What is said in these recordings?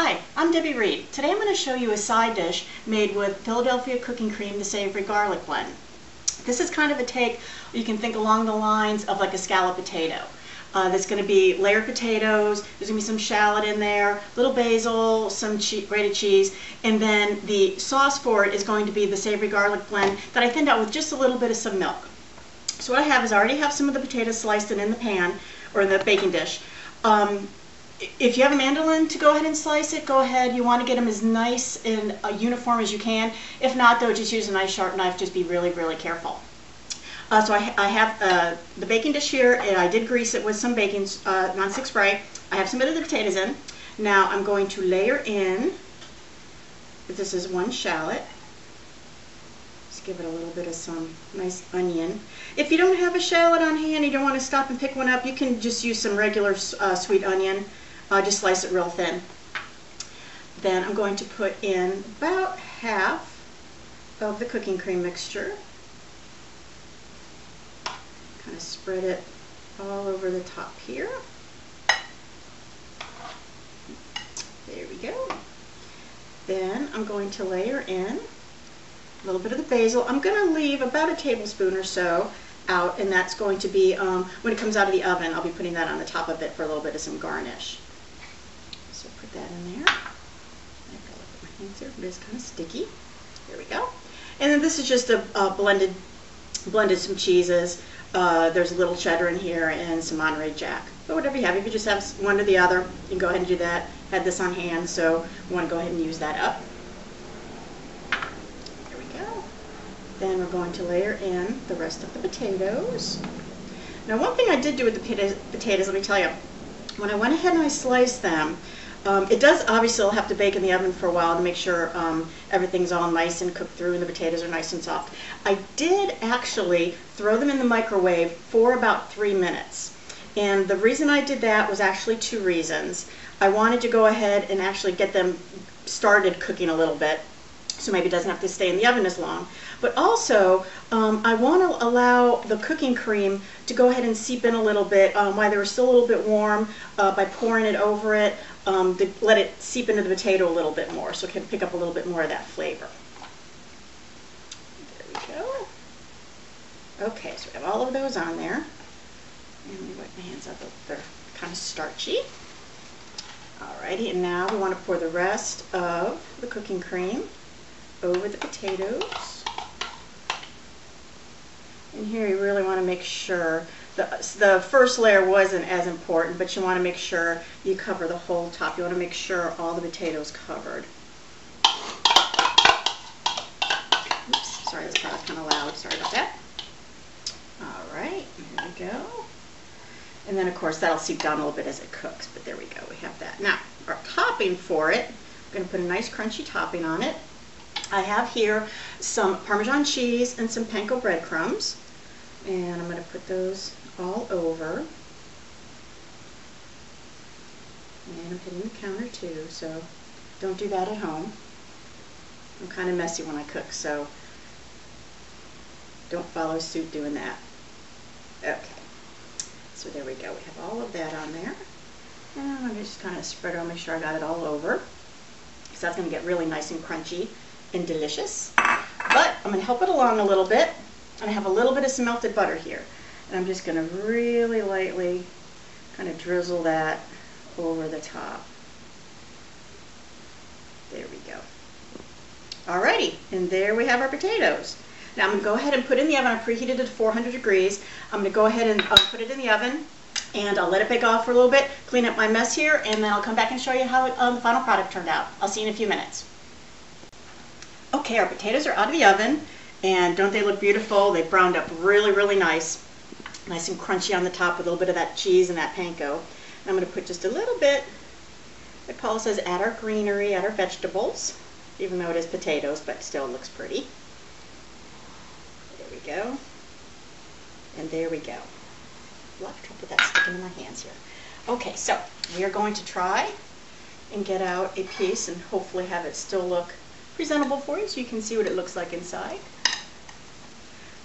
Hi, I'm Debbie Reed. Today I'm going to show you a side dish made with Philadelphia cooking cream, the Savory garlic blend. This is kind of a take, you can think along the lines of like a scallop potato. There's going to be layered potatoes, there's going to be some shallot in there, little basil, some grated cheese, and then the sauce for it is going to be the Savory garlic blend that I thinned out with just a little bit of some milk. So what I have is I already have some of the potatoes sliced in the pan or in the baking dish. If you have a mandolin to go ahead and slice it, go ahead. You want to get them as nice and uniform as you can. If not, though, just use a nice sharp knife. Just be really, really careful. So I have the baking dish here, and I did grease it with some baking nonstick spray. I have some of the potatoes in. Now I'm going to layer in, this is one shallot. Just give it a little bit of some nice onion. If you don't have a shallot on hand, you don't want to stop and pick one up, you can just use some regular sweet onion. Just slice it real thin. Then I'm going to put in about half of the cooking cream mixture. Kind of spread it all over the top here. There we go. Then I'm going to layer in a little bit of the basil. I'm going to leave about a tablespoon or so out, and that's going to be, when it comes out of the oven, I'll be putting that on the top of it for a little bit of some garnish. So put that in there. I've got to look at my hands here. It is kind of sticky. There we go. And then this is just a blended some cheeses. There's a little cheddar in here and some Monterey Jack. But whatever you have, if you just have one or the other, you can go ahead and do that. Had this on hand, so we want to go ahead and use that up. There we go. Then we're going to layer in the rest of the potatoes. Now, one thing I did do with the potatoes, let me tell you, when I went ahead and I sliced them, it does obviously have to bake in the oven for a while to make sure everything's all nice and cooked through and the potatoes are nice and soft. I did actually throw them in the microwave for about 3 minutes. And the reason I did that was actually two reasons. I wanted to go ahead and actually get them started cooking a little bit, so maybe it doesn't have to stay in the oven as long. But also, I want to allow the cooking cream to go ahead and seep in a little bit while they were still a little bit warm by pouring it over it, to let it seep into the potato a little bit more so it can pick up a little bit more of that flavor. There we go. Okay, so we have all of those on there. And let me wipe my hands up, they're kind of starchy. Alrighty, and now we want to pour the rest of the cooking cream over the potatoes. And here you really want to make sure, the first layer wasn't as important, but you want to make sure you cover the whole top. You want to make sure all the potatoes covered. Oops, sorry, this is kind of loud. Sorry about that. Alright, here we go. And then, of course, that'll seep down a little bit as it cooks, but there we go, we have that. Now, our topping for it, I'm going to put a nice crunchy topping on it. I have here some Parmesan cheese and some panko breadcrumbs, and I'm going to put those all over. And I'm hitting the counter too, so don't do that at home. I'm kind of messy when I cook, so don't follow suit doing that. Okay. So there we go, we have all of that on there. And I'm going to just kind of spread it on, make sure I got it all over. So that's going to get really nice and crunchy and delicious. But I'm going to help it along a little bit. And I have a little bit of some melted butter here. And I'm just going to really lightly kind of drizzle that over the top. There we go. Alrighty, and there we have our potatoes. Now I'm going to go ahead and put it in the oven. I preheated it to 400 degrees. I'm going to go ahead and put it in the oven, and I'll let it bake off for a little bit, clean up my mess here, and then I'll come back and show you how the final product turned out. I'll see you in a few minutes. Okay, our potatoes are out of the oven, and don't they look beautiful? They browned up really, really nice. Nice and crunchy on the top with a little bit of that cheese and that panko. And I'm going to put just a little bit, like Paula says, add our greenery, add our vegetables, even though it is potatoes, but still it looks pretty. There we go. And there we go. A lot of trouble with that sticking in my hands here. Okay, so we are going to try and get out a piece and hopefully have it still look presentable for you so you can see what it looks like inside.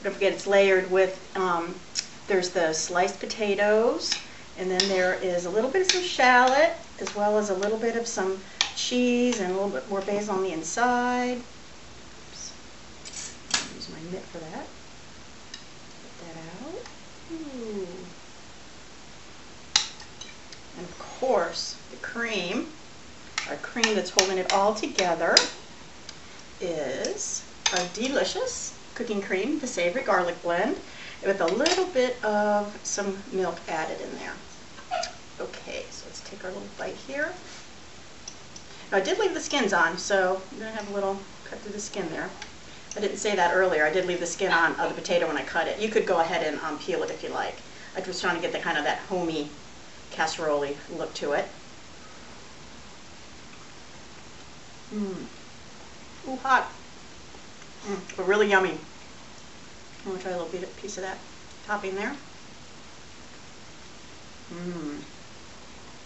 Don't forget it's layered with, there's the sliced potatoes, and then there is a little bit of some shallot, as well as a little bit of some cheese and a little bit more basil on the inside. Oops. Use my mitt for that. Get that out. Ooh. And of course, the cream, our cream that's holding it all together, is our delicious cooking cream, the Savory garlic blend, with a little bit of some milk added in there. Okay, so let's take our little bite here. Now I did leave the skins on, so I'm going to have a little cut through the skin there. I didn't say that earlier. I did leave the skin on of the potato when I cut it. You could go ahead and peel it if you like. I was trying to get the kind of that homey casserole look to it. Ooh, hot. But really yummy. I'm going to try a little piece of that topping there.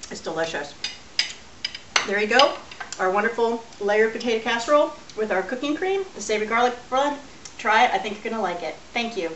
It's delicious. There you go. Our wonderful layered potato casserole with our cooking cream, the Savory garlic blend. Try it. I think you're going to like it. Thank you.